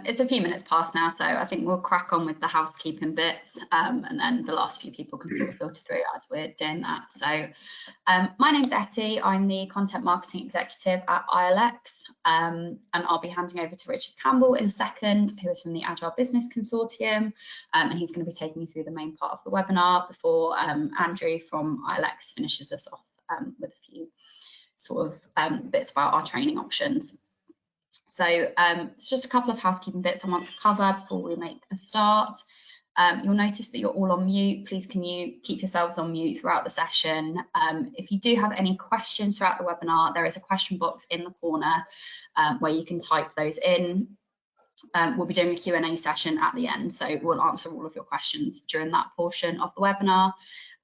It's a few minutes past now, so I think we'll crack on with the housekeeping bits, and then the last few people can sort of filter through as we're doing that. So my name's Etty, I'm the Content Marketing Executive at ILX, and I'll be handing over to Richard Campbell in a second, who is from the Agile Business Consortium, and he's going to be taking you through the main part of the webinar before Andrew from ILX finishes us off with a few sort of bits about our training options. So it's just a couple of housekeeping bits I want to cover before we make a start. You'll notice that you're all on mute. Please can you keep yourselves on mute throughout the session. If you do have any questions throughout the webinar, there is a question box in the corner where you can type those in. We'll be doing a Q&A session at the end, so we'll answer all of your questions during that portion of the webinar,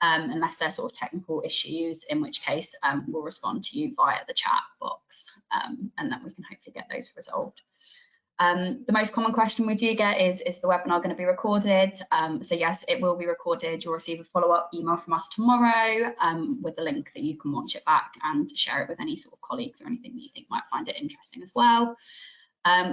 unless they're sort of technical issues, in which case we'll respond to you via the chat box, and then we can hopefully get those resolved. The most common question we do get is the webinar going to be recorded? So yes, it will be recorded. You'll receive a follow-up email from us tomorrow with the link that you can watch it back and share it with any sort of colleagues or anything that you think might find it interesting as well.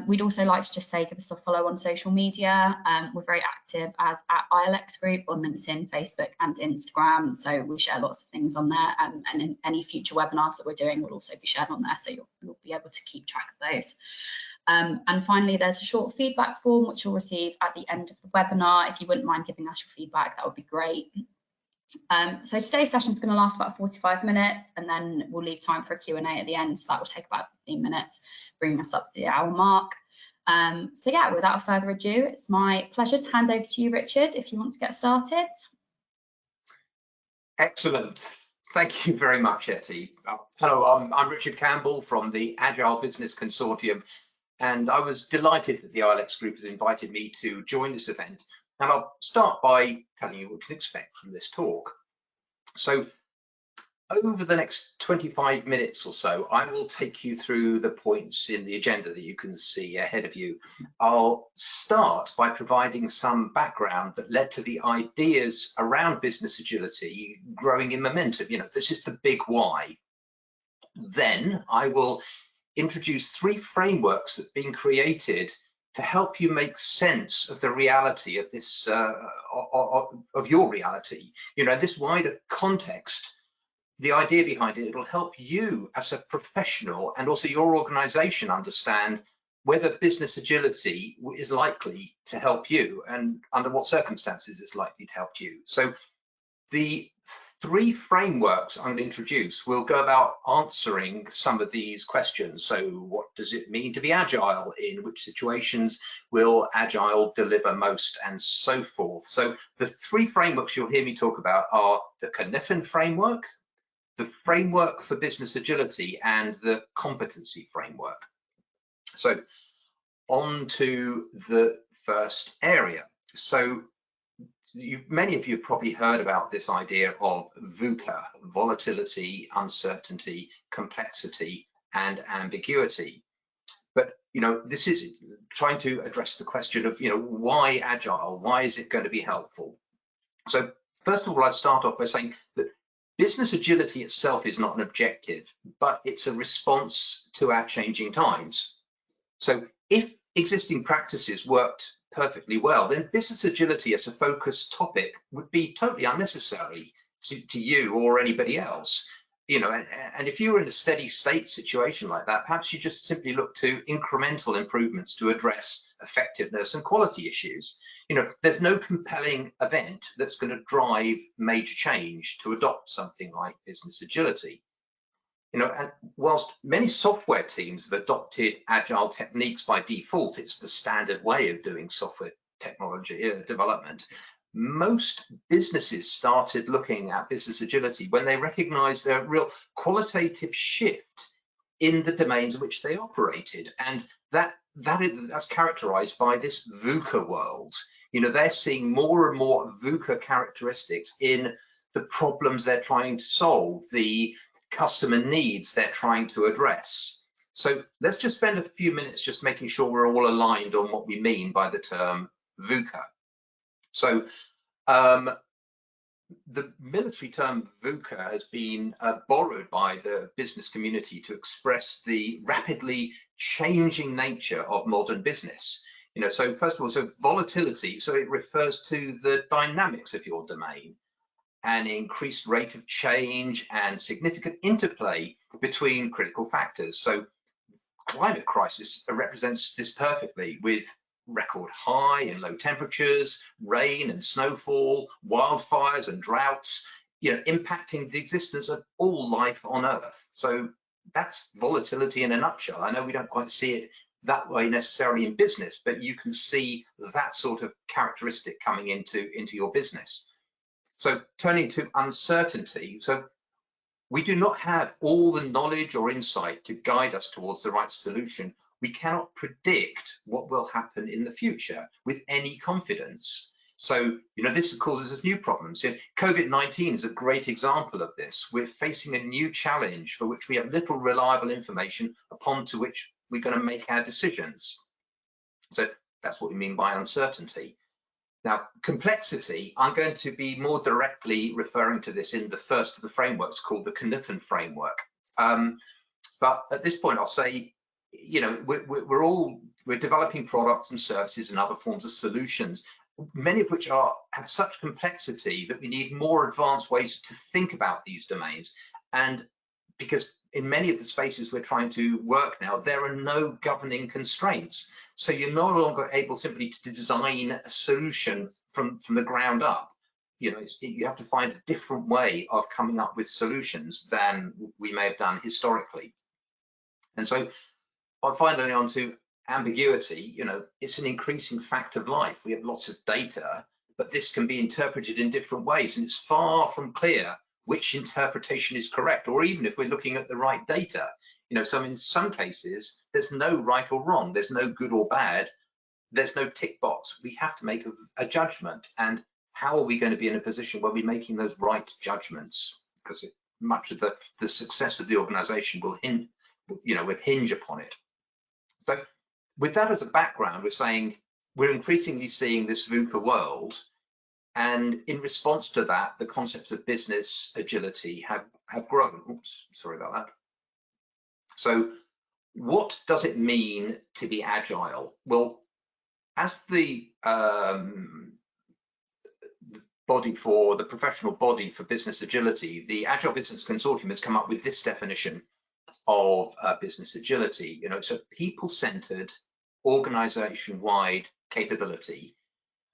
We'd also like to just say give us a follow on social media. We're very active as at ILX Group on LinkedIn, Facebook and Instagram, so we share lots of things on there, and in any future webinars that we're doing will also be shared on there, so you'll be able to keep track of those. And finally, there's a short feedback form which you'll receive at the end of the webinar. If you wouldn't mind giving us your feedback, that would be great. So today's session is going to last about 45 minutes, and then we'll leave time for a Q&A at the end, so that will take about 15 minutes, bringing us up to the hour mark. So yeah, without further ado, it's my pleasure to hand over to you, Richard, if you want to get started. Excellent. Thank you very much, Etty. Hello, I'm Richard Campbell from the Agile Business Consortium, and I was delighted that the ILX Group has invited me to join this event. And I'll start by telling you what you can expect from this talk. So over the next 25 minutes or so, I will take you through the points in the agenda that you can see ahead of you. I'll start by providing some background that led to the ideas around business agility growing in momentum. You know, this is the big why. Then I will introduce 3 frameworks that have been created to help you make sense of the reality of this, of your reality. You know, this wider context, the idea behind it, it'll help you as a professional and also your organization understand whether business agility is likely to help you and under what circumstances it's likely to help you. So the 3 frameworks I'm going to introduce will go about answering some of these questions. So what does it mean to be agile? In which situations will agile deliver most, and so forth. So the 3 frameworks you'll hear me talk about are the Cynefin framework, the framework for business agility, and the competency framework. So on to the first area. So many of you have probably heard about this idea of VUCA: volatility, uncertainty, complexity, and ambiguity. But, you know, this is trying to address the question of, you know, why agile? Why is it going to be helpful? So first of all, I'd start off by saying that business agility itself is not an objective, but it's a response to our changing times. So if existing practices worked perfectly well, then business agility as a focused topic would be totally unnecessary to you or anybody else. You know, and if you were in a steady state situation like that, perhaps you just simply look to incremental improvements to address effectiveness and quality issues. You know, there's no compelling event that's going to drive major change to adopt something like business agility. You know, and whilst many software teams have adopted agile techniques by default, it's the standard way of doing software technology development. Most businesses started looking at business agility when they recognized a real qualitative shift in the domains in which they operated, and that's characterized by this VUCA world. You know, they're seeing more and more VUCA characteristics in the problems they're trying to solve, the customer needs they're trying to address. So let's just spend a few minutes just making sure we're all aligned on what we mean by the term VUCA. So the military term VUCA has been borrowed by the business community to express the rapidly changing nature of modern business. So first of all, so volatility, so it refers to the dynamics of your domain, an increased rate of change and significant interplay between critical factors. So climate crisis represents this perfectly, with record high and low temperatures, rain and snowfall, wildfires and droughts, impacting the existence of all life on Earth. So that's volatility in a nutshell. I know we don't quite see it that way necessarily in business, but you can see that sort of characteristic coming into your business. So turning to uncertainty, so we do not have all the knowledge or insight to guide us towards the right solution. We cannot predict what will happen in the future with any confidence. So, this causes us new problems. COVID-19 is a great example of this. We're facing a new challenge for which we have little reliable information upon to which we're going to make our decisions. So that's what we mean by uncertainty. Now, complexity, I'm going to be more directly referring to this in the first of the frameworks called the Knuffen framework. But at this point, I'll say, we're developing products and services and other forms of solutions, many of which have such complexity that we need more advanced ways to think about these domains. And because in many of the spaces we're trying to work now, there are no governing constraints. So you're no longer able simply to design a solution from the ground up. You have to find a different way of coming up with solutions than we may have done historically. And so finally on to ambiguity, it's an increasing fact of life. We have lots of data, but this can be interpreted in different ways, and it's far from clear which interpretation is correct, or even if we're looking at the right data. So in some cases, there's no right or wrong, there's no good or bad, there's no tick box. We have to make a judgment, and how are we going to be in a position where we're making those right judgments? Because much of the success of the organization will hinge upon it. So with that as a background, we're increasingly seeing this VUCA world. And in response to that, the concepts of business agility have grown. Oops, sorry about that. So what does it mean to be agile? Well, as the professional body for business agility, the Agile Business Consortium has come up with this definition of business agility. It's a people-centered, organization-wide capability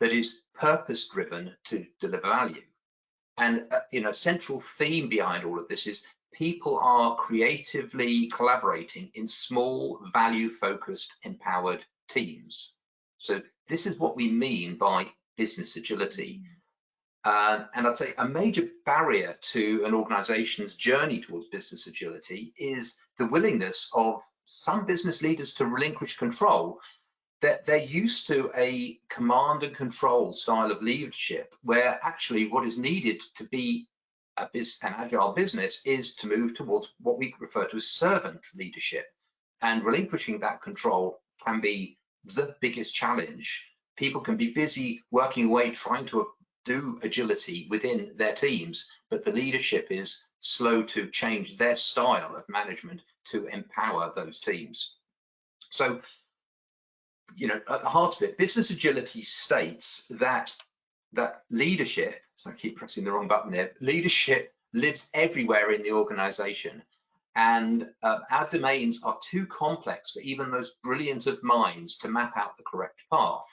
that is purpose-driven to deliver value. And a central theme behind all of this is people are creatively collaborating in small, value-focused, empowered teams. So this is what we mean by business agility. And I'd say a major barrier to an organization's journey towards business agility is the willingness of some business leaders to relinquish control. That they're used to a command and control style of leadership, where actually what is needed to be an agile business is to move towards what we refer to as servant leadership. And relinquishing that control can be the biggest challenge. People can be busy working away trying to do agility within their teams, but the leadership is slow to change their style of management to empower those teams. So at the heart of it, business agility states that leadership, so I keep pressing the wrong button here, leadership lives everywhere in the organization, and our domains are too complex for even the most brilliant of minds to map out the correct path.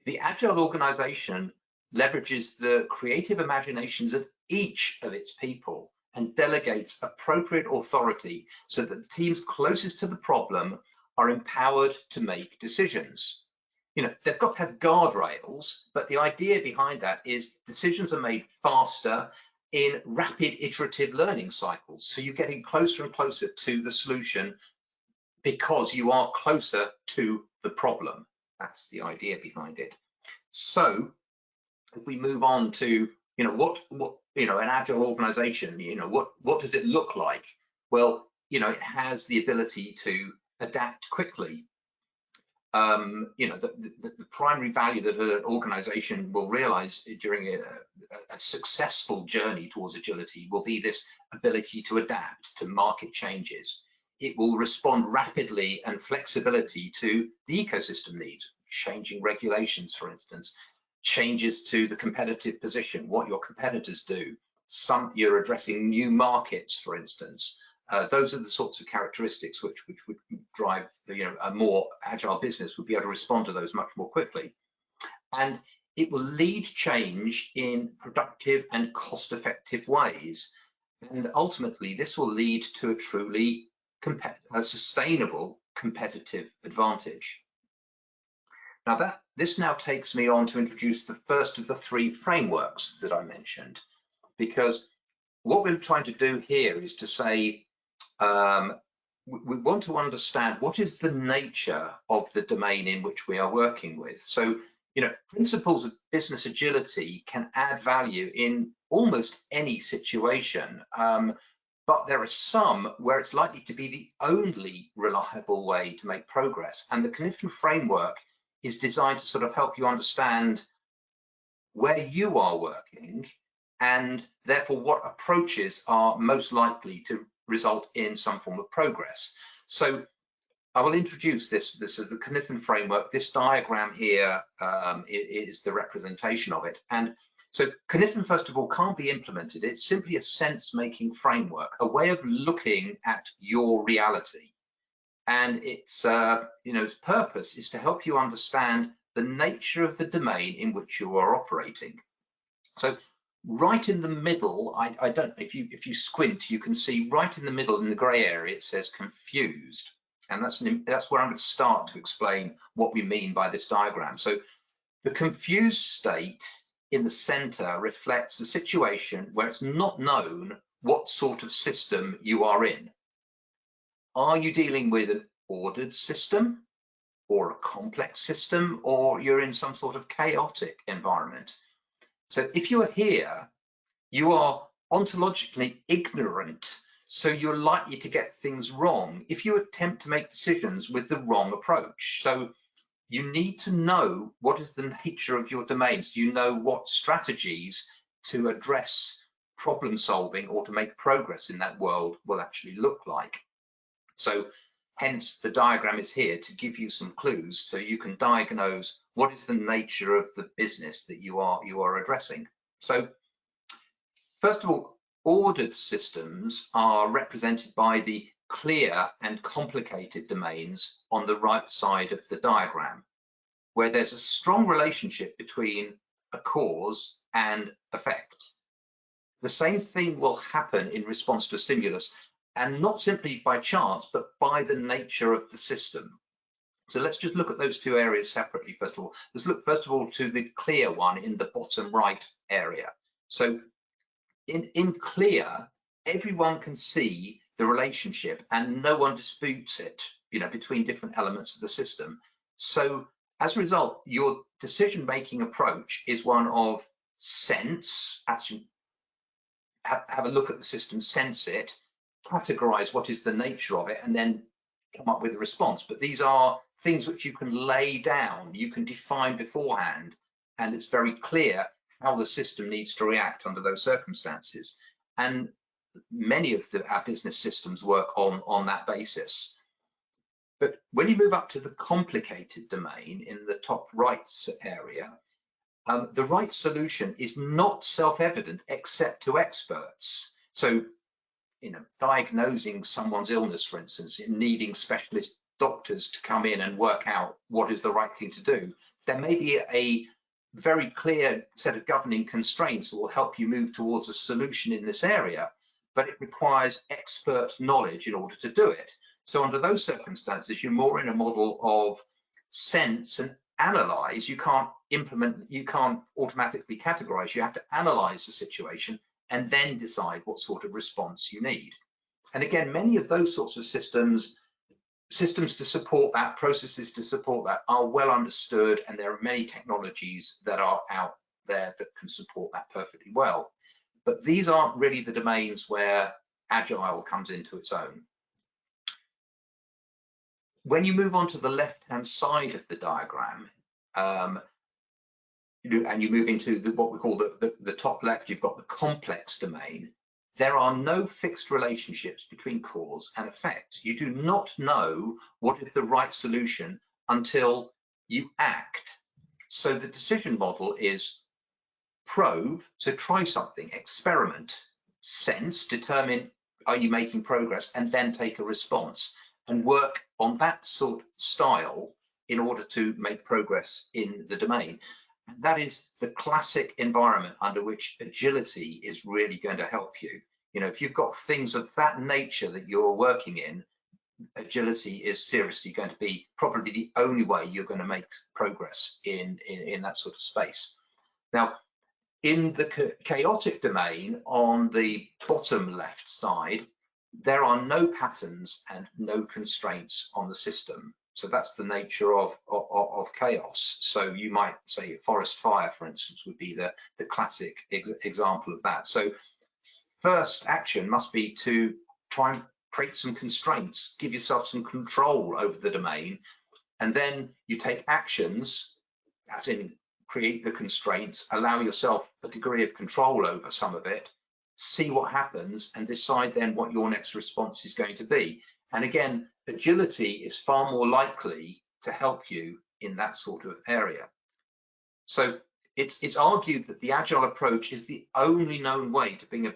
The agile organization leverages the creative imaginations of each of its people and delegates appropriate authority so that the teams closest to the problem are empowered to make decisions. They've got to have guardrails, but the idea behind that is decisions are made faster in rapid iterative learning cycles. So you're getting closer and closer to the solution because you are closer to the problem. That's the idea behind it. So if we move on to, what an agile organization, what does it look like? Well, it has the ability to adapt quickly. The primary value that an organization will realize during a successful journey towards agility will be this ability to adapt to market changes. it will respond rapidly and flexibility to the ecosystem needs, changing regulations, for instance, changes to the competitive position, what your competitors do. You're addressing new markets, for instance. Those are the sorts of characteristics which would drive, a more agile business would be able to respond to those much more quickly. And it will lead change in productive and cost-effective ways. And ultimately, this will lead to a truly sustainable competitive advantage. Now this now takes me on to introduce the first of the 3 frameworks that I mentioned, because what we're trying to do here is to say, we want to understand what is the nature of the domain in which we are working with. So, principles of business agility can add value in almost any situation, but there are some where it's likely to be the only reliable way to make progress. And the Conniption framework is designed to sort of help you understand where you are working and therefore what approaches are most likely to result in some form of progress. So I will introduce the Conniption framework. This diagram here is the representation of it. And so Conniption, first of all, can't be implemented. It's simply a sense-making framework, a way of looking at your reality. And its purpose is to help you understand the nature of the domain in which you are operating. So right in the middle, I don't know, if you squint, you can see right in the middle in the gray area, it says confused. And that's where I'm going to start to explain what we mean by this diagram. So the confused state in the center reflects the situation where it's not known what sort of system you are in. Are you dealing with an ordered system or a complex system, or you're in some sort of chaotic environment? So if you are here, you are ontologically ignorant, so you're likely to get things wrong if you attempt to make decisions with the wrong approach. So you need to know what is the nature of your domain, so you know what strategies to address problem solving or to make progress in that world will actually look like. So hence the diagram is here to give you some clues so you can diagnose what is the nature of the business that you are addressing. So first of all, ordered systems are represented by the clear and complicated domains on the right side of the diagram, where there's a strong relationship between a cause and effect. The same thing will happen in response to a stimulus, and not simply by chance, but by the nature of the system. So let's just look at those 2 areas separately. First of all, let's look first of all to the clear one in the bottom right area. So in clear, everyone can see the relationship and no one disputes it, between different elements of the system. So as a result, your decision-making approach is one of sense, actually have a look at the system, sense it, categorize what is the nature of it, and then come up with a response. But these are things which you can lay down, you can define beforehand, and it's very clear how the system needs to react under those circumstances. And many of our business systems work on that basis. But when you move up to the complicated domain in the top right area, the right solution is not self-evident except to experts. So, diagnosing someone's illness, for instance, in needing specialist doctors to come in and work out what is the right thing to do, there may be a very clear set of governing constraints that will help you move towards a solution in this area, but it requires expert knowledge in order to do it. So under those circumstances, you're more in a model of sense and analyze. You can't implement, you can't automatically categorize. You have to analyze the situation and then decide what sort of response you need. And again, many of those sorts of systems to support that, processes to support that are well understood, and there are many technologies that are out there that can support that perfectly well. But these aren't really the domains where Agile comes into its own. When you move on to the left-hand side of the diagram, and you move into what we call the top left, you've got the complex domain. there are no fixed relationships between cause and effect. You do not know what is the right solution until you act. So the decision model is probe, so try something, experiment, sense, determine are you making progress, and then take a response and work on that sort of style in order to make progress in the domain. And that is the classic environment under which agility is really going to help you. You know, if you've got things of that nature that you're working in, agility is seriously going to be probably the only way you're going to make progress in that sort of space. Now, in the chaotic domain, on the bottom left side, there are no patterns and no constraints on the system. So that's the nature of chaos. So you might say a forest fire, for instance, would be the classic example of that. So first action must be to try and create some constraints, give yourself some control over the domain, and then you take actions, as in create the constraints, allow yourself a degree of control over some of it, see what happens, and decide then what your next response is going to be. And again, agility is far more likely to help you in that sort of area. So it's argued that the agile approach is the only known way to bring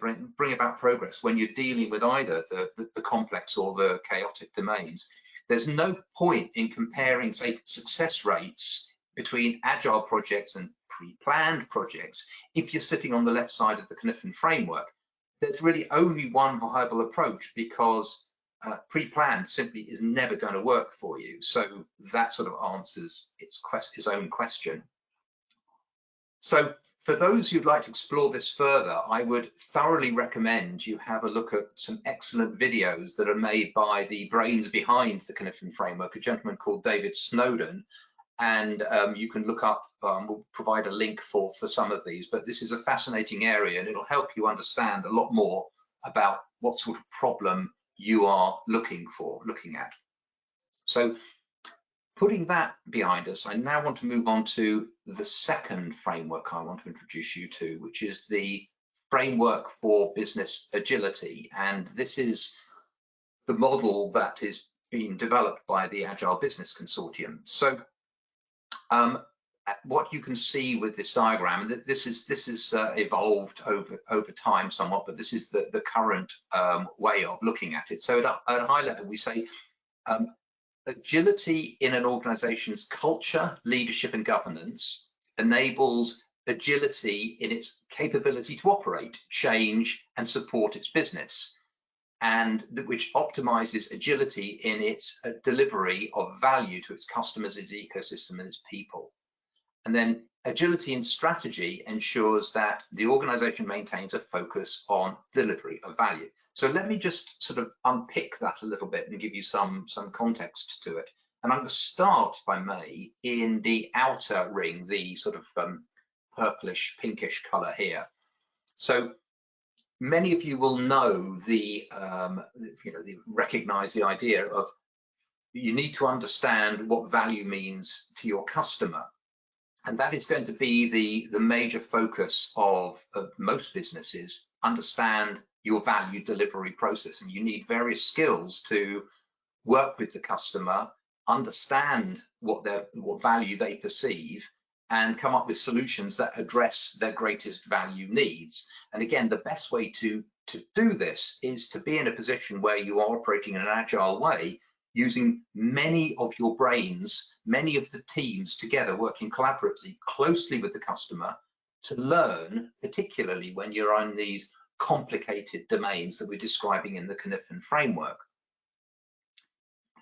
about progress when you're dealing with either the complex or the chaotic domains. There's no point in comparing, say, success rates between agile projects and pre-planned projects if you're sitting on the left side of the Kniffen framework. There's really only one viable approach, because pre-planned simply is never going to work for you. So that sort of answers its own question. So for those who'd like to explore this further, I would thoroughly recommend you have a look at some excellent videos that are made by the brains behind the Kniffen framework, a gentleman called David Snowden. And you can look up, we'll provide a link for some of these, but this is a fascinating area, and it'll help you understand a lot more about what sort of problem you are looking at. So putting that behind us, I now want to move on to the second framework I want to introduce you to, which is the framework for business agility. And this is the model that is being developed by the Agile Business Consortium. So what you can see with this diagram, and this is evolved over time somewhat, but this is the current way of looking at it. So at a high level, we say agility in an organization's culture, leadership, and governance enables agility in its capability to operate, change, and support its business, and which optimizes agility in its delivery of value to its customers, its ecosystem, and its people. And then agility in strategy ensures that the organization maintains a focus on delivery of value. So let me just sort of unpick that a little bit and give you some context to it. And I'm going to start, if I may, in the outer ring, the sort of purplish, pinkish color here. So many of you will know recognize the idea of you need to understand what value means to your customer. And that is going to be the major focus of most businesses. Understand your value delivery process, and you need various skills to work with the customer, understand what value they perceive, and come up with solutions that address their greatest value needs. And again, the best way to do this is to be in a position where you are operating in an agile way, using many of your brains, many of the teams together, working collaboratively closely with the customer to learn, particularly when you're on these complicated domains that we're describing in the Kniffen framework.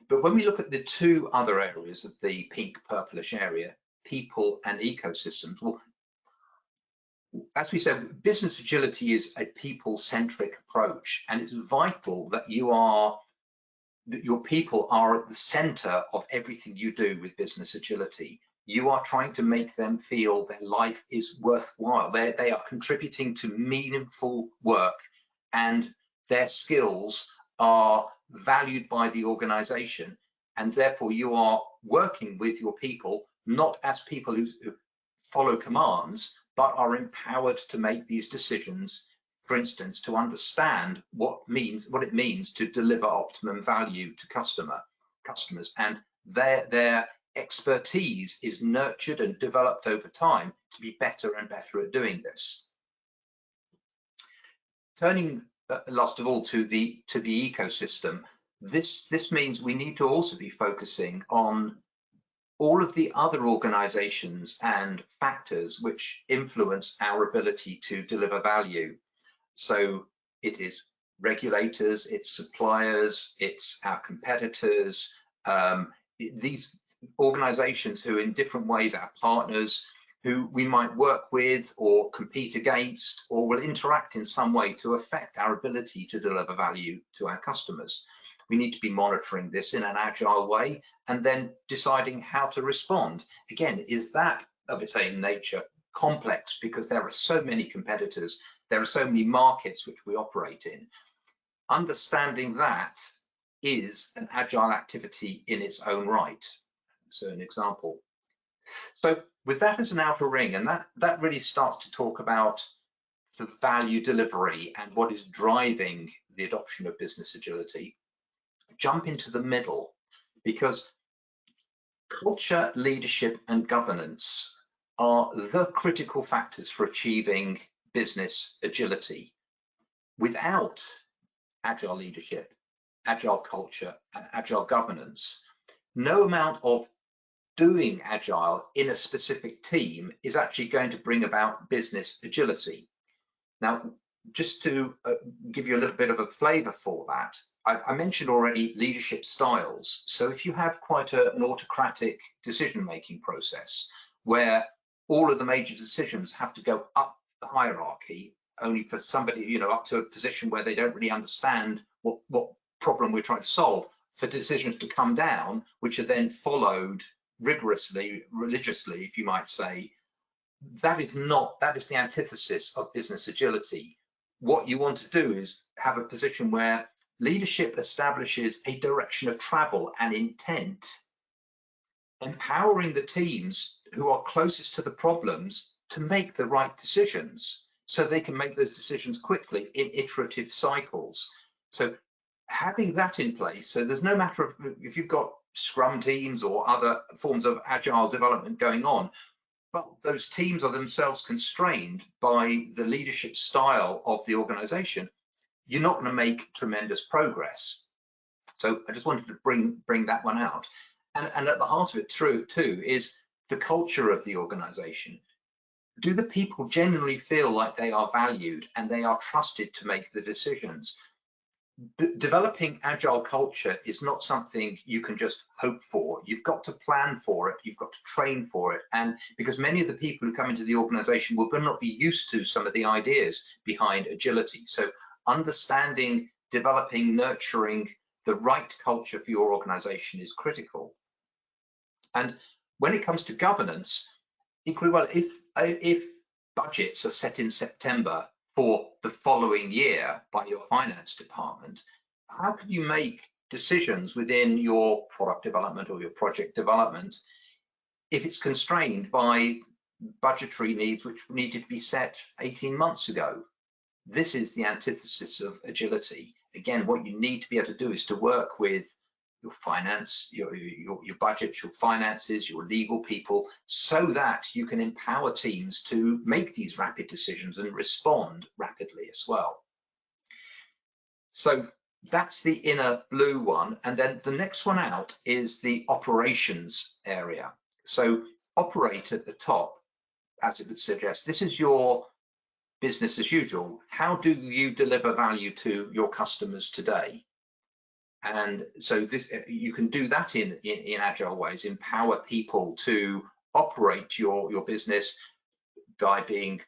But when we look at the two other areas of the pink purplish area, people and ecosystems, well, as we said, business agility is a people-centric approach, and it's vital that your people are at the center of everything you do with business agility. You are trying to make them feel their life is worthwhile. They are contributing to meaningful work, and their skills are valued by the organization. And therefore, you are working with your people, not as people who follow commands, but are empowered to make these decisions for instance, to understand what it means to deliver optimum value to customers, and their expertise is nurtured and developed over time to be better and better at doing this. Turning last of all to the ecosystem, this means we need to also be focusing on all of the other organizations and factors which influence our ability to deliver value. So it is regulators, it's suppliers, it's our competitors, these organizations who in different ways are partners, who we might work with or compete against or will interact in some way to affect our ability to deliver value to our customers. We need to be monitoring this in an agile way and then deciding how to respond. Again, is that of its own nature complex because there are so many competitors, there are so many markets which we operate in. Understanding that is an agile activity in its own right. So an example. So with that as an outer ring, and that really starts to talk about the value delivery and what is driving the adoption of business agility. Jump into the middle, because culture, leadership, and governance are the critical factors for achieving business agility. Without agile leadership, agile culture, and agile governance, no amount of doing agile in a specific team is actually going to bring about business agility. Now, just to give you a little bit of a flavor for that, I mentioned already leadership styles. So if you have quite an autocratic decision-making process where all of the major decisions have to go up the hierarchy, only for somebody, up to a position where they don't really understand what problem we're trying to solve, for decisions to come down, which are then followed rigorously, religiously, if you might say, that is the antithesis of business agility. What you want to do is have a position where leadership establishes a direction of travel and intent, empowering the teams who are closest to the problems to make the right decisions so they can make those decisions quickly in iterative cycles. So having that in place, so there's no matter of if you've got Scrum teams or other forms of agile development going on, but those teams are themselves constrained by the leadership style of the organization, you're not going to make tremendous progress. So I just wanted to bring that one out. And at the heart of it, too, is the culture of the organization. Do the people genuinely feel like they are valued and they are trusted to make the decisions? Developing agile culture is not something you can just hope for. You've got to plan for it, you've got to train for it, and because many of the people who come into the organization will not be used to some of the ideas behind agility. So understanding, developing, nurturing the right culture for your organization is critical. And when it comes to governance, equally well, if budgets are set in September for the following year by your finance department, how can you make decisions within your product development or your project development if it's constrained by budgetary needs which needed to be set 18 months ago? This is the antithesis of agility. Again, what you need to be able to do is to work with your finance, your budget, your finances, your legal people, so that you can empower teams to make these rapid decisions and respond rapidly as well. So that's the inner blue one. And then the next one out is the operations area. So operate at the top, as it would suggest, this is your business as usual. How do you deliver value to your customers today? And so this, you can do that in agile ways, empower people to operate your business by being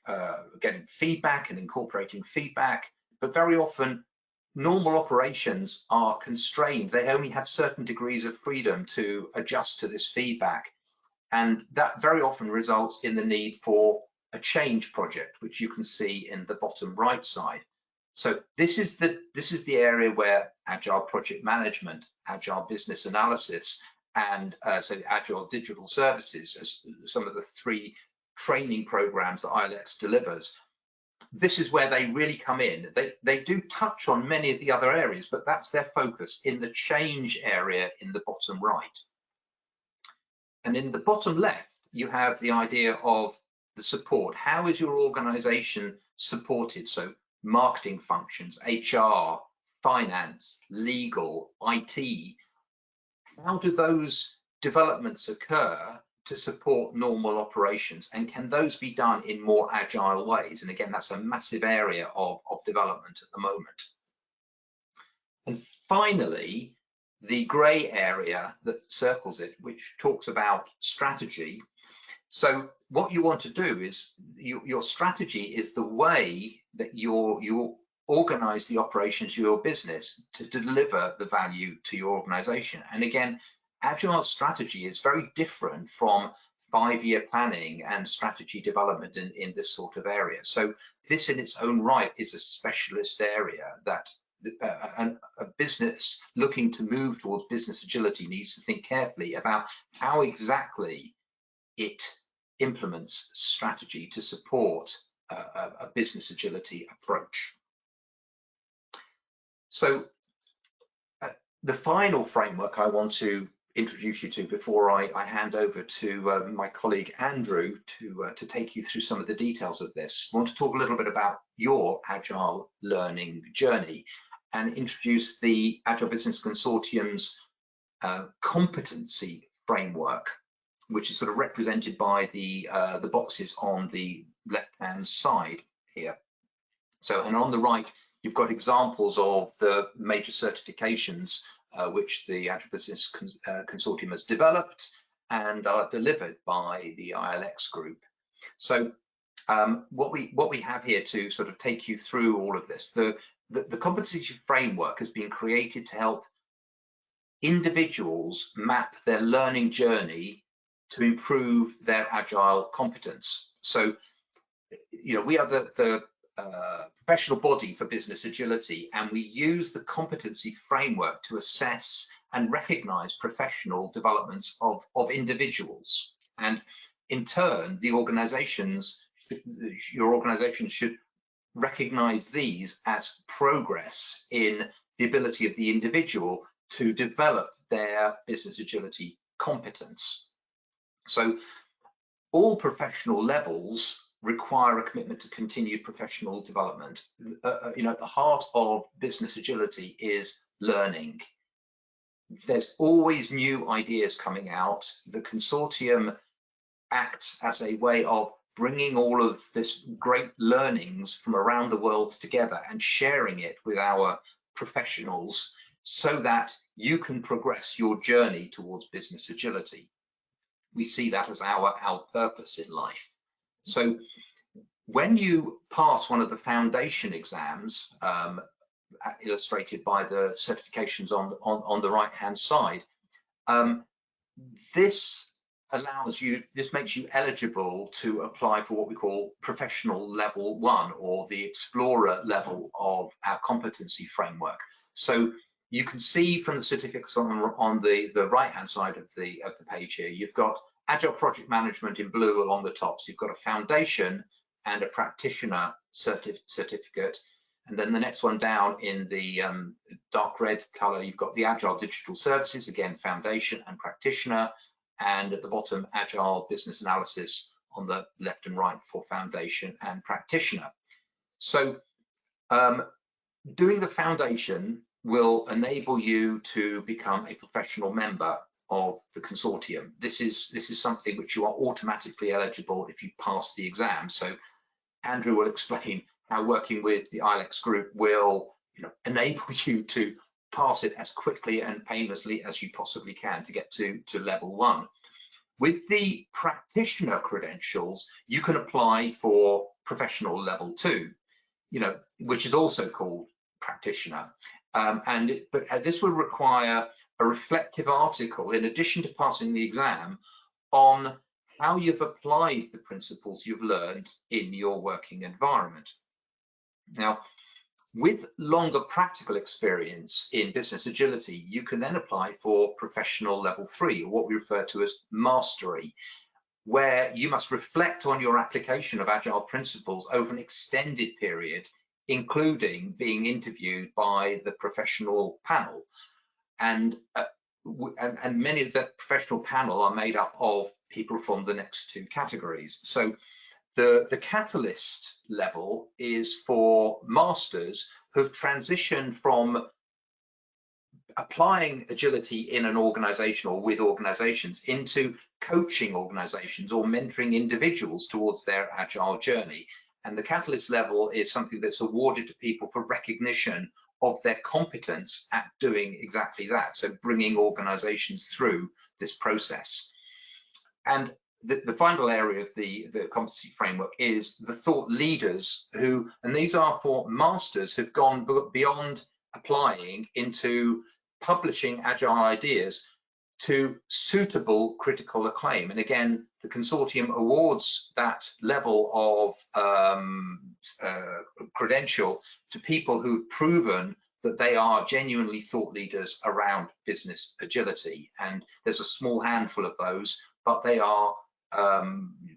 getting feedback and incorporating feedback. But very often normal operations are constrained. They only have certain degrees of freedom to adjust to this feedback. And that very often results in the need for a change project, which you can see in the bottom right side. So this is the area where agile project management, agile business analysis, and so agile digital services, as some of the 3 training programs that ILX delivers, this is where they really come in. They do touch on many of the other areas, but that's their focus in the change area in the bottom right. And in the bottom left, you have the idea of the support. How is your organization supported? So marketing functions, HR, finance, legal, IT. How do those developments occur to support normal operations, and can those be done in more agile ways? And again, that's a massive area of development at the moment. And finally, the grey area that circles it, which talks about strategy. So what you want to do is your strategy is the way that you organize the operations of your business to deliver the value to your organization. And again, Agile strategy is very different from 5-year planning and strategy development in this sort of area. So this in its own right is a specialist area that a business looking to move towards business agility needs to think carefully about how exactly it implements strategy to support a business agility approach. So the final framework I want to introduce you to before I hand over to my colleague Andrew to take you through some of the details of this. I want to talk a little bit about your Agile learning journey and introduce the Agile Business Consortium's competency framework, which is sort of represented by the boxes on the left-hand side here. So, and on the right, you've got examples of the major certifications which the Agile Business Consortium has developed and are delivered by the ILX group. So what we have here to sort of take you through all of this, the competency framework has been created to help individuals map their learning journey to improve their Agile competence. So, you know, we are the professional body for business agility, and we use the competency framework to assess and recognize professional developments of individuals. And in turn, your organization should recognize these as progress in the ability of the individual to develop their business agility competence. So all professional levels require a commitment to continued professional development. You know, at the heart of business agility is learning. There's always new ideas coming out. The consortium acts as a way of bringing all of this great learnings from around the world together and sharing it with our professionals so that you can progress your journey towards business agility. We see that as our purpose in life. So when you pass one of the foundation exams, illustrated by the certifications on the right-hand side, this makes you eligible to apply for what we call professional level 1, or the explorer level of our competency framework. So you can see from the certificates on the right-hand side of the page here, you've got Agile Project Management in blue along the top. So you've got a foundation and a practitioner certificate. And then the next one down in the dark red color, you've got the Agile Digital Services, again, foundation and practitioner. And at the bottom, Agile Business Analysis on the left and right for foundation and practitioner. So doing the foundation will enable you to become a professional member of the consortium. This is something which you are automatically eligible if you pass the exam. So Andrew will explain how working with the ILX group will, you know, enable you to pass it as quickly and painlessly as you possibly can to get to level 1. With the practitioner credentials, you can apply for professional level 2, you know, which is also called practitioner. But this will require a reflective article in addition to passing the exam on how you've applied the principles you've learned in your working environment. Now, with longer practical experience in business agility, you can then apply for professional level 3, or what we refer to as mastery. where you must reflect on your application of Agile principles over an extended period, including being interviewed by the professional panel. And many of the professional panel are made up of people from the next two categories. So the catalyst level is for masters who've transitioned from applying agility in an organization or with organizations into coaching organizations or mentoring individuals towards their agile journey. And the catalyst level is something that's awarded to people for recognition of their competence at doing exactly that, so bringing organizations through this process. And the final area of the competency framework is the thought leaders who, and these are for masters who've gone beyond applying into publishing agile ideas to suitable critical acclaim. And again, the consortium awards that level of credential to people who've proven that they are genuinely thought leaders around business agility. And there's a small handful of those, but they are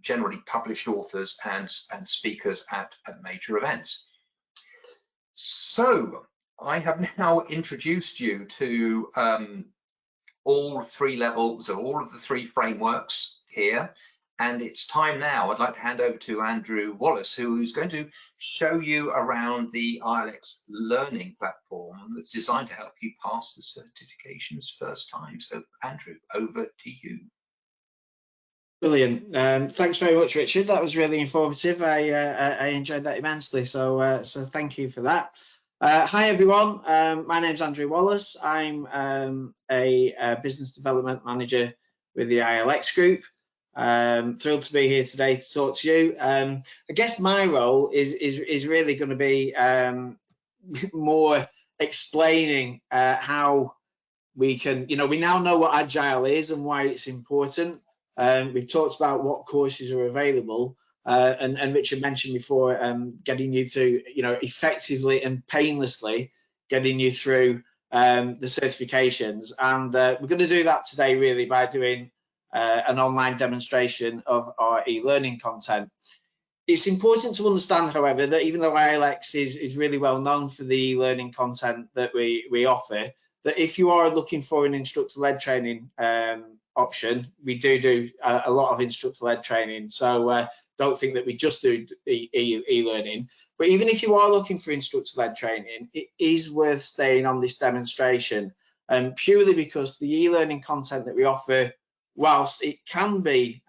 generally published authors and speakers at major events. So I have now introduced you to all three levels, or all of the three frameworks here. And it's time now, I'd like to hand over to Andrew Wallace, who's going to show you around the ILX learning platform that's designed to help you pass the certifications first time. So Andrew, over to you. Brilliant. Thanks very much, Richard. That was really informative. I enjoyed that immensely. So thank you for that. Hi, everyone. My name's Andrew Wallace. I'm a business development manager with the ILX group. Thrilled to be here today to talk to you. I guess my role is really going to be more explaining how we can, we now know what Agile is and why it's important. We've talked about what courses are available, and Richard mentioned before, getting you through, effectively and painlessly getting you through the certifications. And we're going to do that today really by doing an online demonstration of our e-learning content. It's important to understand, however, that even though ILX is really well known for the e-learning content that we offer, that if you are looking for an instructor-led training option, we do a lot of instructor-led training. So don't think that we just do e-learning. But even if you are looking for instructor-led training, it is worth staying on this demonstration, purely because the e-learning content that we offer, whilst it can be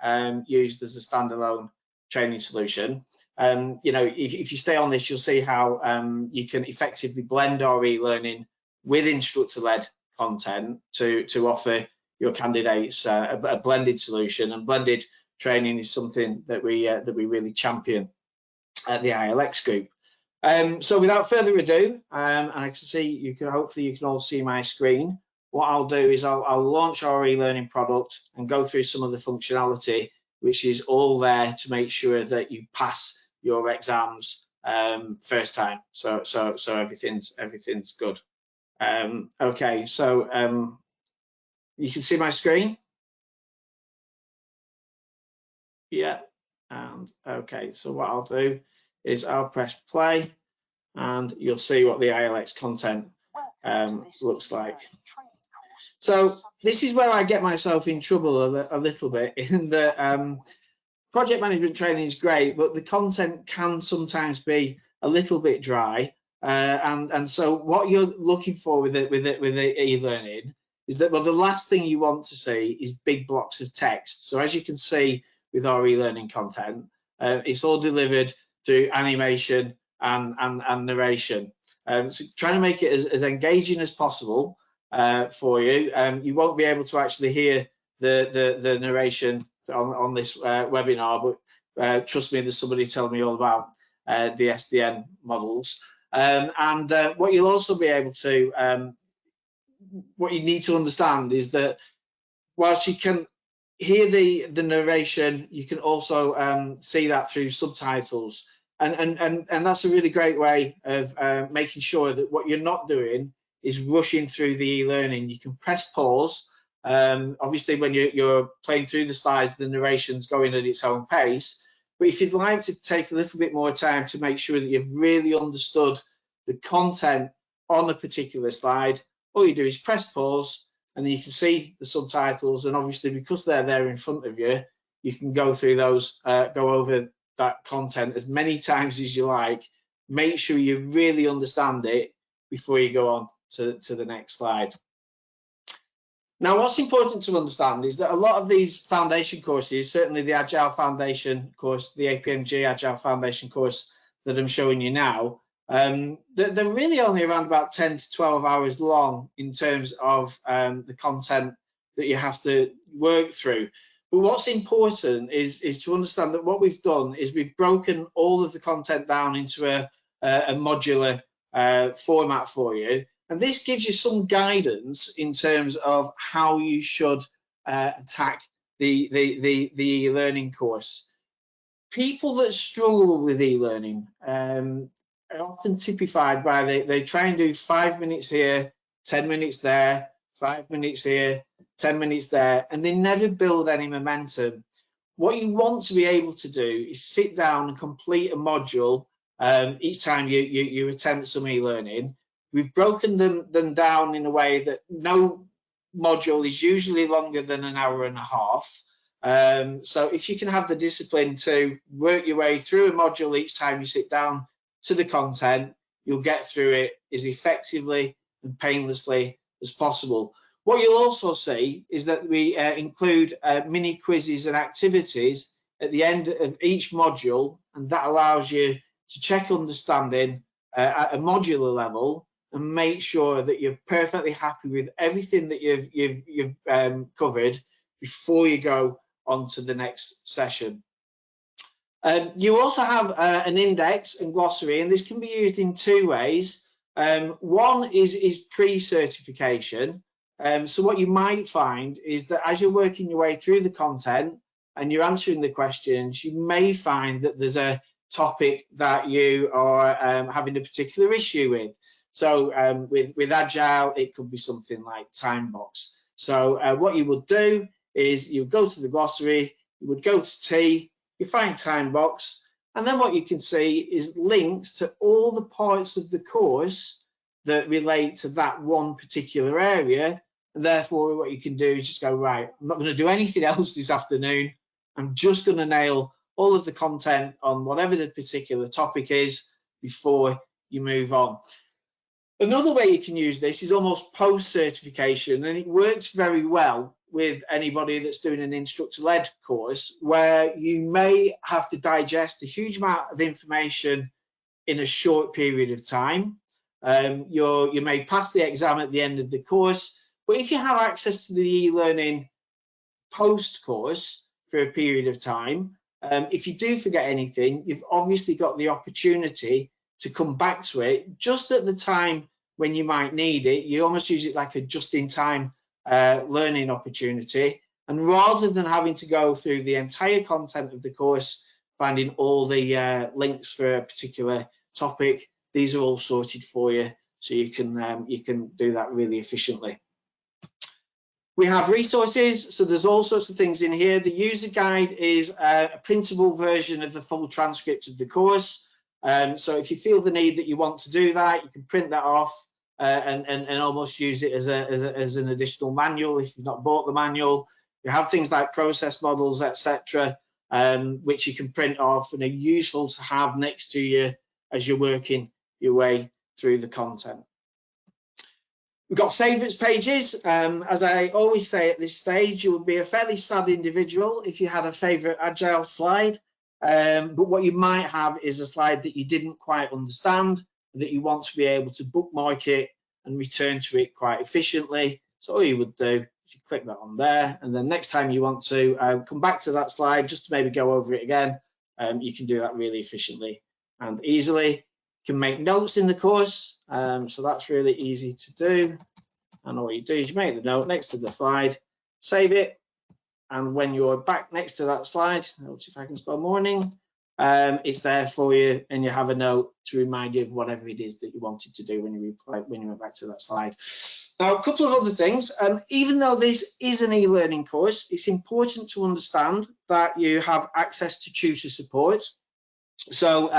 used as a standalone training solution, if you stay on this, you'll see how you can effectively blend our e-learning with instructor-led content to offer your candidates a blended solution. And blended training is something that we really champion at the ILX group. So without further ado, and I can see hopefully you can all see my screen. What I'll do is I'll launch our e-learning product and go through some of the functionality, which is all there to make sure that you pass your exams first time. So everything's good. Okay, so you can see my screen. Yeah, and okay, so what I'll do is I'll press play and you'll see what the ILX content looks like. So this is where I get myself in trouble a little bit, in that project management training is great, but the content can sometimes be a little bit dry. And so what you're looking for with the e-learning is that, well, the last thing you want to see is big blocks of text. So as you can see with our e-learning content, it's all delivered through animation and narration. So trying to make it as engaging as possible for you. You won't be able to actually hear the narration on this webinar, but trust me, there's somebody telling me all about the SDN models. And what you'll also be able to, what you need to understand is that whilst you can hear the narration, you can also see that through subtitles. And that's a really great way of making sure that what you're not doing is rushing through the e-learning. You can press pause Obviously, when you're playing through the slides, the narration's going at its own pace. But if you'd like to take a little bit more time to make sure that you've really understood the content on a particular slide, all you do is press pause, and then you can see the subtitles. And obviously, because they're there in front of you, you can go through those, go over that content as many times as you like. Make sure you really understand it before you go on to the next slide. Now, what's important to understand is that a lot of these foundation courses, certainly the Agile Foundation course, the APMG Agile Foundation course that I'm showing you now, they're really only around about 10 to 12 hours long in terms of the content that you have to work through. But what's important is to understand that what we've done is we've broken all of the content down into a modular format for you. And this gives you some guidance in terms of how you should attack the e-learning course. People that struggle with e-learning are often typified by they try and do 5 minutes here, 10 minutes there, 5 minutes here, 10 minutes there, and they never build any momentum. What you want to be able to do is sit down and complete a module each time you attempt some e-learning. We've broken them down in a way that no module is usually longer than an hour and a half. So if you can have the discipline to work your way through a module each time you sit down to the content, you'll get through it as effectively and painlessly as possible. What you'll also see is that we include mini quizzes and activities at the end of each module, and that allows you to check understanding at a modular level and make sure that you're perfectly happy with everything that you've covered before you go on to the next session. You also have an index and glossary, and this can be used in two ways. One is pre-certification. So what you might find is that as you're working your way through the content and you're answering the questions, you may find that there's a topic that you are having a particular issue with. So with Agile, it could be something like time box. So what you would do is you would go to the glossary, you would go to T, you find time box, and then what you can see is links to all the parts of the course that relate to that one particular area. And therefore, what you can do is just go, right, I'm not going to do anything else this afternoon. I'm just going to nail all of the content on whatever the particular topic is before you move on. Another way you can use this is almost post-certification, and it works very well with anybody that's doing an instructor-led course, where you may have to digest a huge amount of information in a short period of time. You may pass the exam at the end of the course, but if you have access to the e-learning post-course for a period of time, if you do forget anything, you've obviously got the opportunity to come back to it just at the time when you might need it. You almost use it like a just-in-time learning opportunity. And rather than having to go through the entire content of the course, finding all the links for a particular topic, these are all sorted for you, so you can do that really efficiently. We have resources, so there's all sorts of things in here. The user guide is a printable version of the full transcript of the course. So if you feel the need that you want to do that, you can print that off and almost use it as an additional manual if you've not bought the manual. You have things like process models, etc., which you can print off and are useful to have next to you as you're working your way through the content. We've got favourites pages. As I always say at this stage, you would be a fairly sad individual if you had a favourite Agile slide. But what you might have is a slide that you didn't quite understand, that you want to be able to bookmark it and return to it quite efficiently. So all you would do is you click that on there, and then next time you want to come back to that slide just to maybe go over it again, you can do that really efficiently and easily. You can make notes in the course, so that's really easy to do. And all you do is you make the note next to the slide, save it, and when you're back next to that slide, notice if I can spell morning, it's there for you, and you have a note to remind you of whatever it is that you wanted to do when you went back to that slide. Now, a couple of other things. Even though this is an e-learning course, it's important to understand that you have access to tutor support. So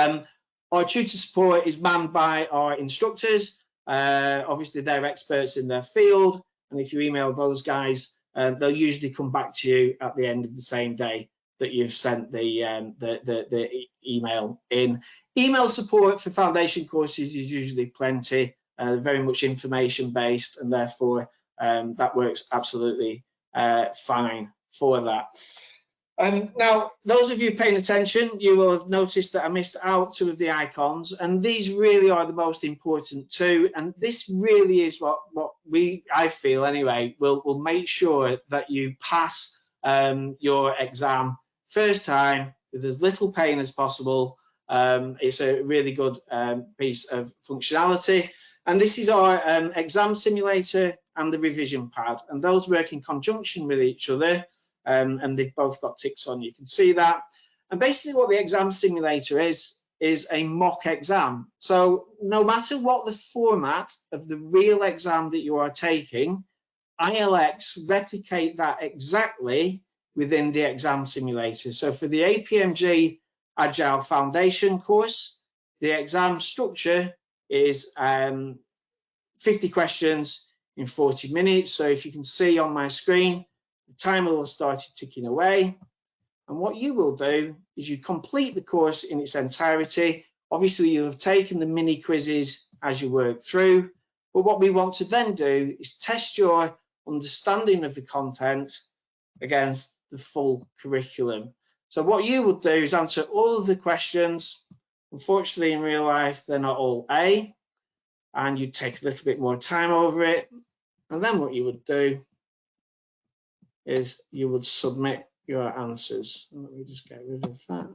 our tutor support is manned by our instructors. Obviously, they're experts in their field, and if you email those guys, they'll usually come back to you at the end of the same day that you've sent the email in. Email support for foundation courses is usually plenty, very much information based, and therefore that works absolutely fine for that. Now, those of you paying attention, you will have noticed that I missed out 2 of the icons, and these really are the most important 2. And this really is what I feel anyway, will make sure that you pass your exam first time with as little pain as possible. It's a really good piece of functionality. And this is our exam simulator and the revision pad, and those work in conjunction with each other. And they've both got ticks on, you can see that. And basically what the exam simulator is a mock exam. So no matter what the format of the real exam that you are taking, ILX replicate that exactly within the exam simulator. So for the APMG Agile Foundation course, the exam structure is 50 questions in 40 minutes. So if you can see on my screen, the timer will start ticking away, and what you will do is you complete the course in its entirety. Obviously, you'll have taken the mini quizzes as you work through, but what we want to then do is test your understanding of the content against the full curriculum. So what you will do is answer all of the questions. Unfortunately, in real life, they're not all A, and you take a little bit more time over it, and then what you would do is you would submit your answers. Let me just get rid of that.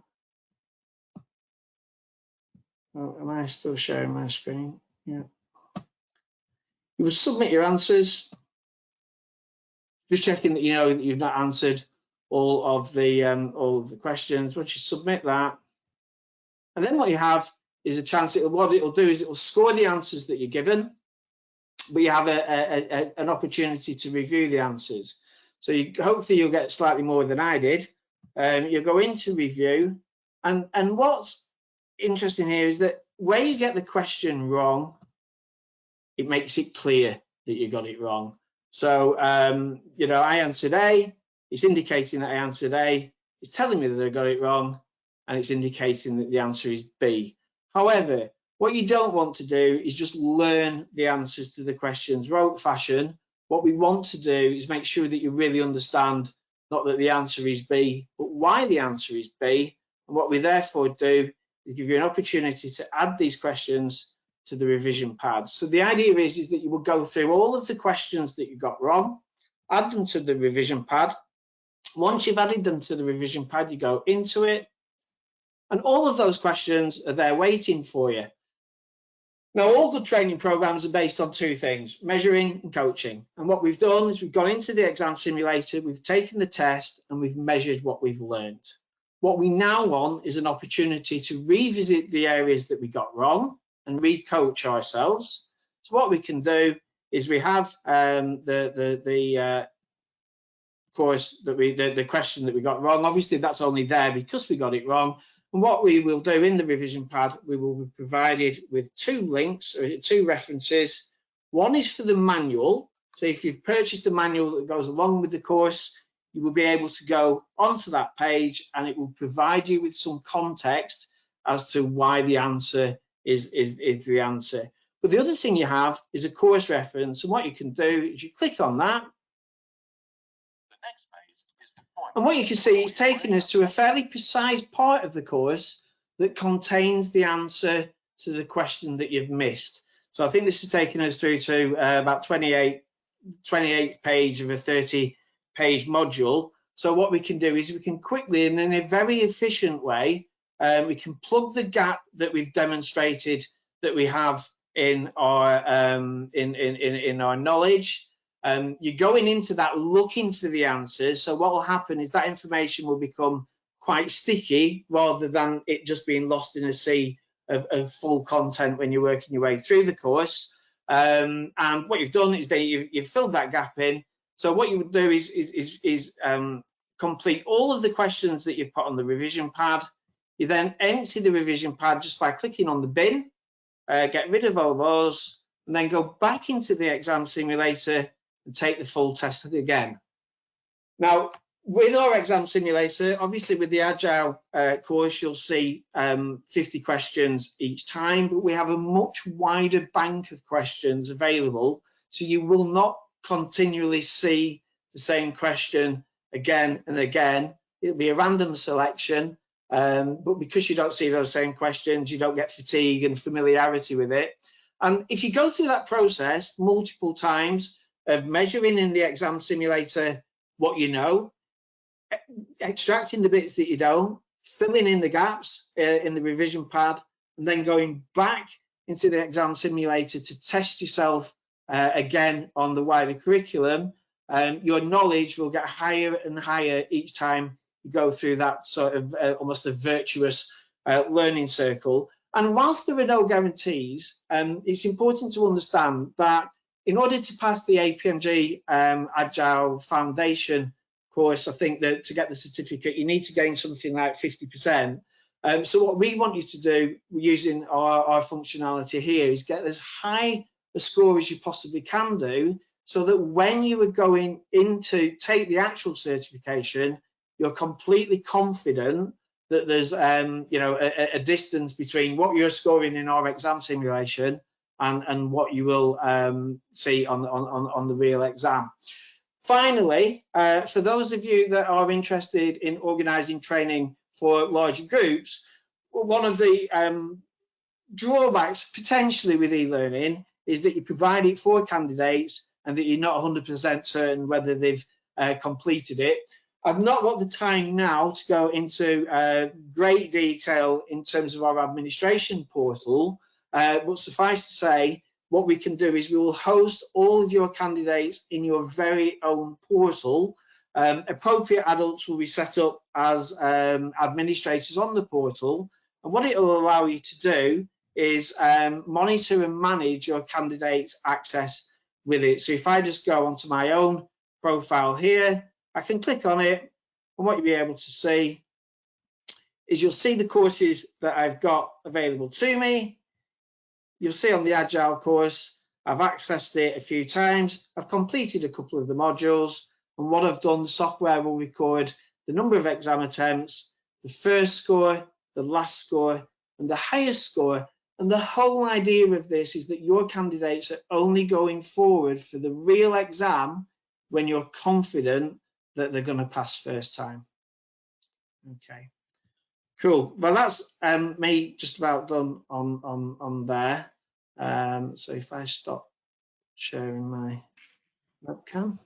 Oh, am I still sharing my screen? Yeah. You would submit your answers, just checking that you know that you've not answered all of the questions. Once you submit that, and then what you have is a chance. What it will do is it will score the answers that you're given, but you have an opportunity to review the answers. So hopefully you'll get slightly more than I did. You'll go into review, and what's interesting here is that where you get the question wrong, it makes it clear that you got it wrong. So you know, I answered A. It's indicating that I answered A. It's telling me that I got it wrong, and it's indicating that the answer is B. However, what you don't want to do is just learn the answers to the questions rote fashion. What we want to do is make sure that you really understand not that the answer is B, but why the answer is B. And what we therefore do is give you an opportunity to add these questions to the revision pad. So the idea is that you will go through all of the questions that you got wrong, add them to the revision pad. Once you've added them to the revision pad, you go into it, and all of those questions are there waiting for you. Now, all good training programs are based on 2 things, measuring and coaching. And what we've done is we've gone into the exam simulator, we've taken the test, and we've measured what we've learned. What we now want is an opportunity to revisit the areas that we got wrong and re-coach ourselves. So what we can do is we have the question that we got wrong. Obviously, that's only there because we got it wrong. And what we will do in the revision pad, we will be provided with 2 links or 2 references. One is for the manual. So if you've purchased the manual that goes along with the course, you will be able to go onto that page, and it will provide you with some context as to why the answer is the answer. But the other thing you have is a course reference. And what you can do is you click on that. And what you can see, it's taken us to a fairly precise part of the course that contains the answer to the question that you've missed. So I think this has taken us through to about 28th page of a 30-page module. So what we can do is we can quickly and in a very efficient way, we can plug the gap that we've demonstrated that we have in our in our knowledge. You're going into that looking for the answers. So what will happen is that information will become quite sticky rather than it just being lost in a sea of full content when you're working your way through the course. And what you've done is that you've filled that gap in. So what you would do is complete all of the questions that you've put on the revision pad. You then empty the revision pad just by clicking on the bin, get rid of all those, and then go back into the exam simulator and take the full test again. Now, with our exam simulator, obviously with the Agile course, you'll see 50 questions each time, but we have a much wider bank of questions available. So you will not continually see the same question again and again. It'll be a random selection, but because you don't see those same questions, you don't get fatigue and familiarity with it. And if you go through that process multiple times of measuring in the exam simulator what you know, extracting the bits that you don't, filling in the gaps in the revision pad, and then going back into the exam simulator to test yourself again on the wider curriculum, your knowledge will get higher and higher each time you go through that sort of almost a virtuous learning circle. And whilst there are no guarantees, it's important to understand that in order to pass the APMG Agile Foundation course, I think that to get the certificate, you need to gain something like 50%. So what we want you to do using our functionality here is get as high a score as you possibly can do, so that when you are going in to take the actual certification, you're completely confident that there's a distance between what you're scoring in our exam simulation and what you will see on the real exam. Finally, for those of you that are interested in organising training for larger groups, one of the drawbacks potentially with e-learning is that you provide it for candidates and that you're not 100% certain whether they've completed it. I've not got the time now to go into great detail in terms of our administration portal, but suffice to say, what we can do is we will host all of your candidates in your very own portal. Appropriate adults will be set up as administrators on the portal, and what it will allow you to do is monitor and manage your candidates' access with it. So if I just go onto my own profile here, I can click on it, and what you'll be able to see is you'll see the courses that I've got available to me. You'll see on the Agile course, I've accessed it a few times. I've completed a couple of the modules, and what I've done, the software will record the number of exam attempts, the first score, the last score, and the highest score. And the whole idea of this is that your candidates are only going forward for the real exam when you're confident that they're going to pass first time. Okay. Cool. Well, that's me just about done on there. So if I stop sharing my webcam.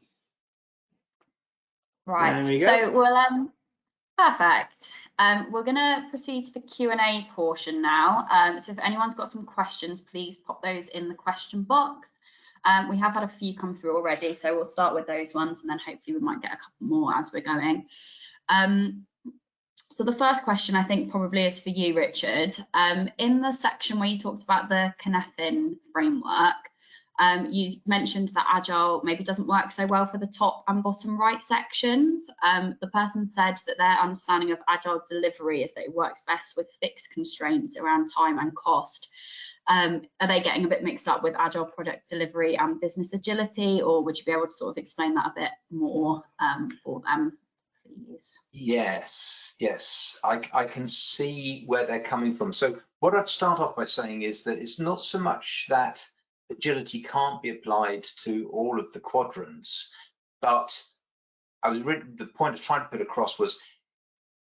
Right. There we go. So we'll perfect. We're going to proceed to the Q&A portion now. So if anyone's got some questions, please pop those in the question box. We have had a few come through already, so we'll start with those ones, and then hopefully we might get a couple more as we're going. So the first question I think probably is for you, Richard. In the section where you talked about the Cynefin framework, you mentioned that Agile maybe doesn't work so well for the top and bottom right sections. The person said that their understanding of Agile delivery is that it works best with fixed constraints around time and cost. Are they getting a bit mixed up with Agile project delivery and business agility, or would you be able to sort of explain that a bit more for them? Yes, I can see where they're coming from. So what I'd start off by saying is that it's not so much that agility can't be applied to all of the quadrants, but the point I was trying to put across was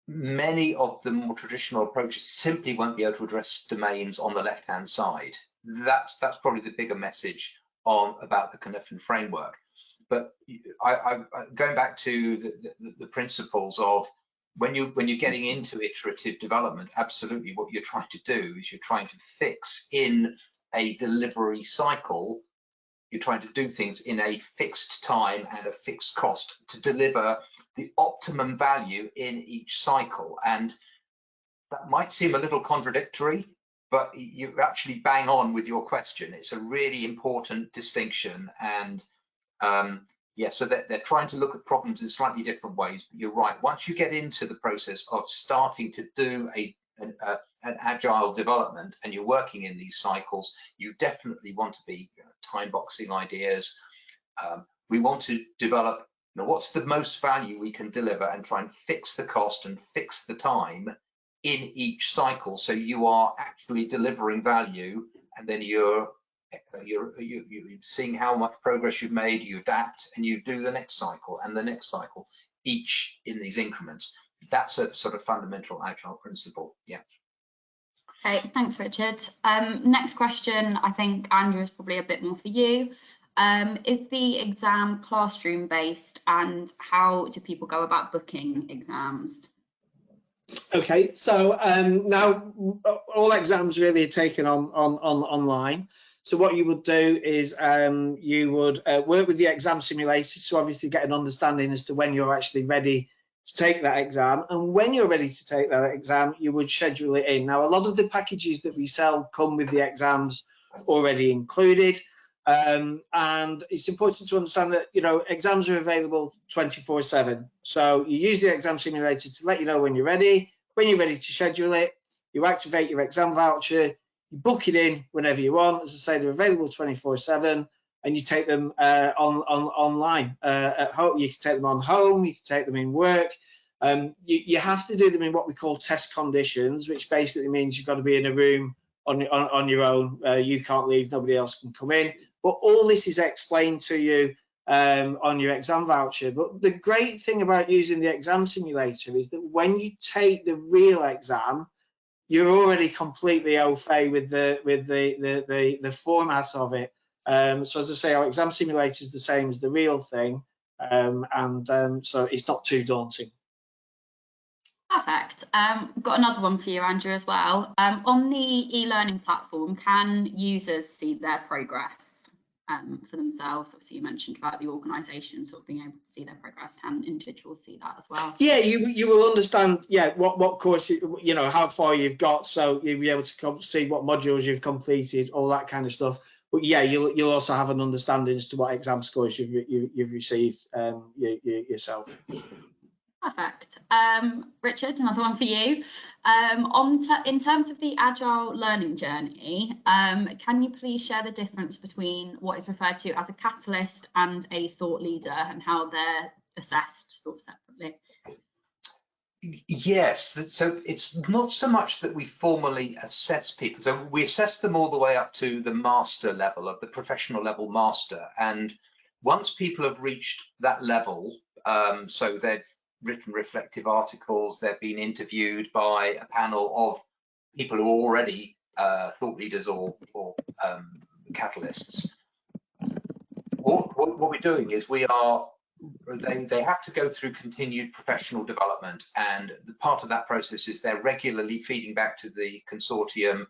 many of the more traditional approaches simply won't be able to address domains on the left-hand side. That's probably the bigger message about the Cynefin framework. But going back to the principles of when you're getting into iterative development, absolutely what you're trying to do is you're trying to fix in a delivery cycle. You're trying to do things in a fixed time and a fixed cost to deliver the optimum value in each cycle. And that might seem a little contradictory, but you actually bang on with your question. It's a really important distinction, and yeah, so they're trying to look at problems in slightly different ways. But you're right. Once you get into the process of starting to do an agile development and you're working in these cycles, you definitely want to be time boxing ideas. We want to develop, what's the most value we can deliver and try and fix the cost and fix the time in each cycle, so you are actually delivering value, and then you're seeing how much progress you've made, you adapt, and you do the next cycle and the next cycle, each in these increments. That's a sort of fundamental agile principle. Yeah. Okay, thanks, Richard. Next question, I think, Andrew, is probably a bit more for you. Is the exam classroom based, and how do people go about booking exams? Okay, so now all exams really are taken on online. So what you would do is you would work with the exam simulator to obviously get an understanding as to when you're actually ready to take that exam. And when you're ready to take that exam, you would schedule it in. Now, a lot of the packages that we sell come with the exams already included. And it's important to understand that, exams are available 24/7. So you use the exam simulator to let you know when you're ready. When you're ready to schedule it, you activate your exam voucher, you book it in whenever you want. As I say, they're available 24/7, and you take them online at home. You can take them on home, you can take them in work. You have to do them in what we call test conditions, which basically means you've got to be in a room on your own. You can't leave, nobody else can come in. But all this is explained to you on your exam voucher. But the great thing about using the exam simulator is that when you take the real exam, you're already completely au fait with the format of it. So as I say, our exam simulator is the same as the real thing, so it's not too daunting. Perfect. Got another one for you, Andrew, as well. On the e-learning platform, can users see their progress for themselves? Obviously, you mentioned about the organisation sort of being able to see their progress. Can individuals see that as well? Yeah, you will understand. Yeah, what course how far you've got, so you'll be able to see what modules you've completed, all that kind of stuff. But yeah, you'll also have an understanding as to what exam scores you've received yourself. Perfect. Richard, another one for you. In terms of the Agile learning journey, can you please share the difference between what is referred to as a catalyst and a thought leader, and how they're assessed sort of separately? Yes, so it's not so much that we formally assess people. So we assess them all the way up to the master level, of the professional level master. And once people have reached that level, so they've written reflective articles, they've been interviewed by a panel of people who are already thought leaders or catalysts. What we're doing is they have to go through continued professional development, and the part of that process is they're regularly feeding back to the consortium,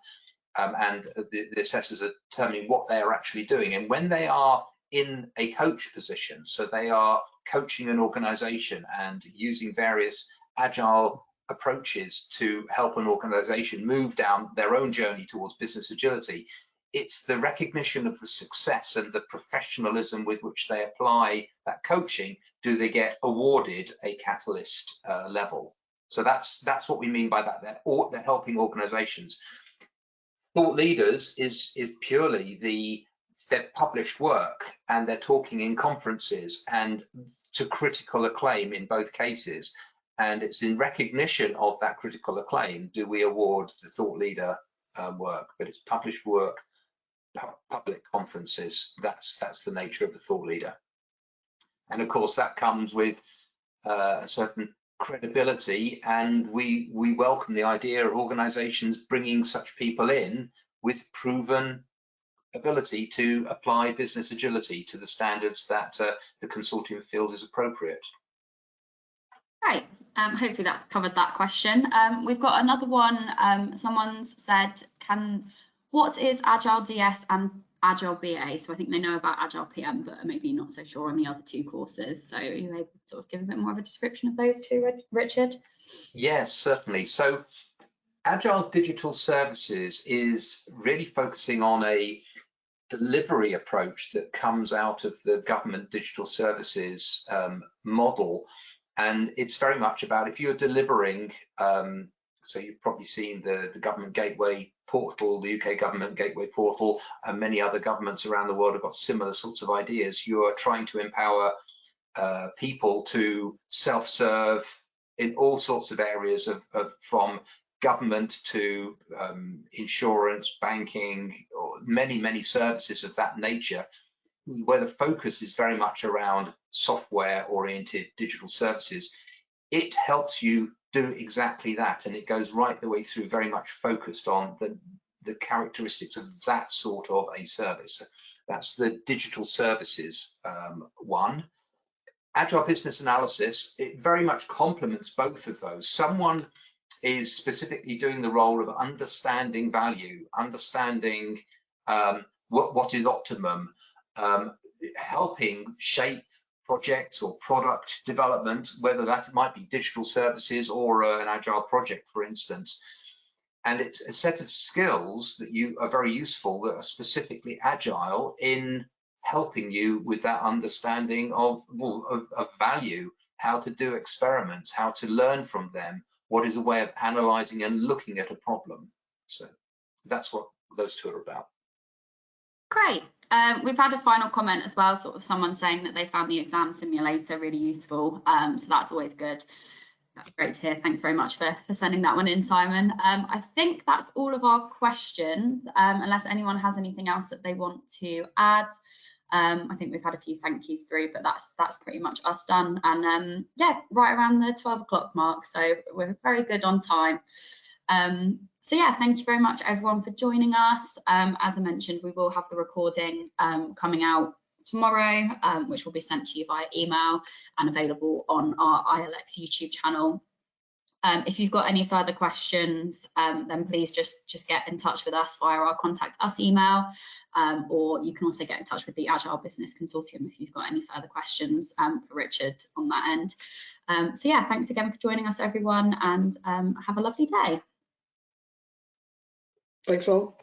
and the assessors are determining what they are actually doing. And when they are in a coach position, so they are coaching an organization and using various agile approaches to help an organization move down their own journey towards business agility, it's the recognition of the success and the professionalism with which they apply that coaching. Do they get awarded a catalyst level? So that's what we mean by that. They're helping organizations. Thought leaders is purely their published work, and they're talking in conferences and to critical acclaim in both cases. And it's in recognition of that critical acclaim do we award the thought leader work. But it's published work, public conferences. That's the nature of the thought leader. And of course that comes with a certain credibility, and we welcome the idea of organizations bringing such people in with proven ability to apply business agility to the standards that the consortium feels is appropriate. Right, hopefully that covered that question. We've got another one. Someone's said, what is AgileDS and AgileBA? So I think they know about AgilePM, but are maybe not so sure on the other two courses. So are you able to sort of give a bit more of a description of those two, Richard? Yes, certainly. So Agile Digital Services is really focusing on a delivery approach that comes out of the government digital services model. And it's very much about, if you're delivering, so you've probably seen the government gateway portal, the UK government gateway portal, and many other governments around the world have got similar sorts of ideas. You are trying to empower people to self-serve in all sorts of areas from government to insurance, banking, or many services of that nature, where the focus is very much around software-oriented digital services. It helps you do exactly that, and it goes right the way through, very much focused on the characteristics of that sort of a service. That's the digital services one. Agile Business Analysis, it very much complements both of those. Someone is specifically doing the role of understanding value, understanding what is optimum, helping shape projects or product development, whether that might be digital services or an agile project, for instance. And it's a set of skills that are very useful, that are specifically agile in helping you with that understanding of value, how to do experiments, how to learn from them, what is a way of analyzing and looking at a problem. So that's what those two are about. Great. We've had a final comment as well, sort of someone saying that they found the exam simulator really useful. So that's always good. That's great to hear. Thanks very much for sending that one in, Simon. I think that's all of our questions, unless anyone has anything else that they want to add. I think we've had a few thank yous through, but that's pretty much us done. And yeah, right around the 12 o'clock mark, so we're very good on time. So yeah, thank you very much everyone for joining us. As I mentioned, we will have the recording coming out tomorrow, which will be sent to you via email and available on our ILX YouTube channel. If you've got any further questions, then please just get in touch with us via our contact us email, or you can also get in touch with the Agile Business Consortium if you've got any further questions for Richard on that end. So yeah, thanks again for joining us everyone, and have a lovely day. Thanks all.